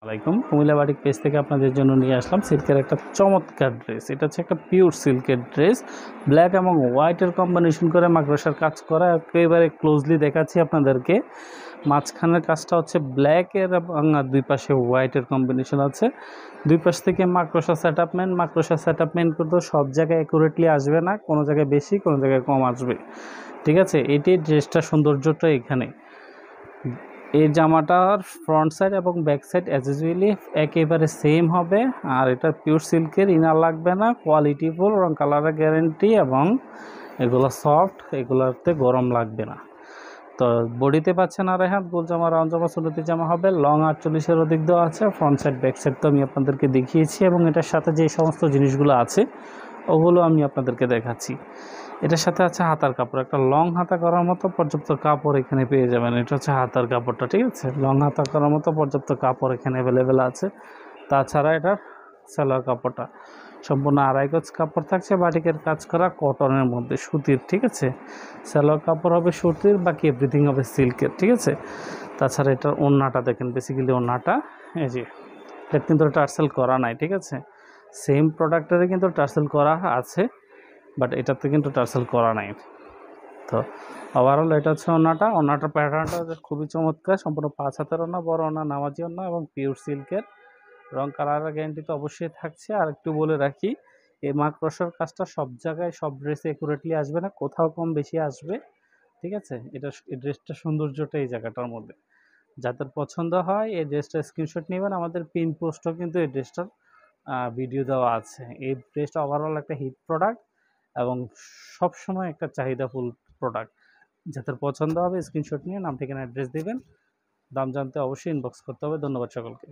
আলাইকুম Comilla batik page থেকে আপনাদের জন্য নিয়ে আসলাম সিল্কের একটা চমৎকার ড্রেস। এটা হচ্ছে একটা পিওর সিল্কের ড্রেস, ব্ল্যাক এবং হোয়াইটের কম্বিনেশন করে মাকড়সার কাজ করা। একেবারে ক্লোজলি দেখাচ্ছি আপনাদেরকে। মাঝখানের কাজটা হচ্ছে ব্ল্যাকের এবং দুই পাশে হোয়াইটের কম্বিনেশন আছে। দুই পাশ থেকে মাকড়সা সেট আপমেন্ট করতে সব জায়গায় অ্যাকুরেটলি আসবে না, কোনো জায়গায় বেশি কোনো জায়গায় কম আসবে। ঠিক আছে, এটি ড্রেসটা সৌন্দর্যটা এখানে। এই জামাটার ফ্রন্ট সাইড এবং ব্যাক সাইড অ্যাজ ইউজুয়ালি একেবারে সেম হবে। আর এটা পিওর সিল্কের, ইনার লাগবে না, কোয়ালিটিফুল, রং কালারের গ্যারেন্টি, এবং এগুলো সফট, এগুলোতে গরম লাগবে না। তো বডিতে পাচ্ছেন আড়াই হাত, গোল জামা, রাউন্ড জামা, সুন্নতি জামা হবে। লং 48-এর অধিক দেওয়া আছে। ফ্রন্ট সাইড ব্যাক সাইড তো আমি আপনাদেরকে দেখিয়েছি, এবং এটার সাথে যে সমস্ত জিনিসগুলো আছে ওগুলো আমি আপনাদেরকে দেখাচ্ছি। এটার সাথে আছে হাতার কাপড়, একটা লং হাতা করার মতো পর্যাপ্ত কাপড় এখানে পেয়ে যাবেন। এটা হচ্ছে হাতার কাপড়টা, ঠিক আছে। লং হাতা করার মতো পর্যাপ্ত কাপড় এখানে অ্যাভেলেবেল আছে। তাছাড়া এটার সালোয়ার কাপড়টা সম্পূর্ণ আড়াই গজ কাপড় থাকছে, বাটিকের কাজ করা কটনের মধ্যে, সুতির, ঠিক আছে। সালোয়ার কাপড় হবে সুতির, বাকি এভরিথিং হবে সিল্কের, ঠিক আছে। তাছাড়া এটার ওড়নাটা দেখেন, বেসিক্যালি ওড়নাটা এই যে এটা কিন্তু টার্সেল করা নাই, ঠিক আছে। সেম প্রোডাক্টেরই কিন্তু টার্সেল করা আছে, বাট এটাতে কিন্তু টার্সেল করা নাই। তো ওভারঅল এটা হচ্ছে ওড়নাটার প্যাটার্নটা খুবই চমৎকার, সম্পূর্ণ 5 হাতের ওড়না, বড় ওড়না, নামাজি ওড়না, এবং পিওর সিল্কের। রং কালারের গ্যারান্টি তো অবশ্যই থাকছে। আর একটু বলে রাখি, এই মাকড়সার কাজটা সব জায়গায় সব ড্রেসে অ্যাকুরেটলি আসবে না, কোথাও কম বেশি আসবে, ঠিক আছে। এই ড্রেসটা সৌন্দর্যটা এই জায়গাটার মধ্যে। যাদের পছন্দ হয় এই ড্রেসটা স্ক্রিনশট নেবেন। আমাদের পিন পোস্টও কিন্তু এই ড্রেসটার ভিডিও দেওয়া আছে। এই ড্রেসটা ওভারঅল একটা হিট প্রোডাক্ট এবং সবসময় একটা চাহিদাফুল প্রোডাক্ট। যাদের পছন্দ হবে স্ক্রিনশট নিয়ে নাম, ঠিকানা, অ্যাড্রেস দিবেন। দাম জানতে অবশ্যই ইনবক্স করতে হবে। ধন্যবাদ সকলকে।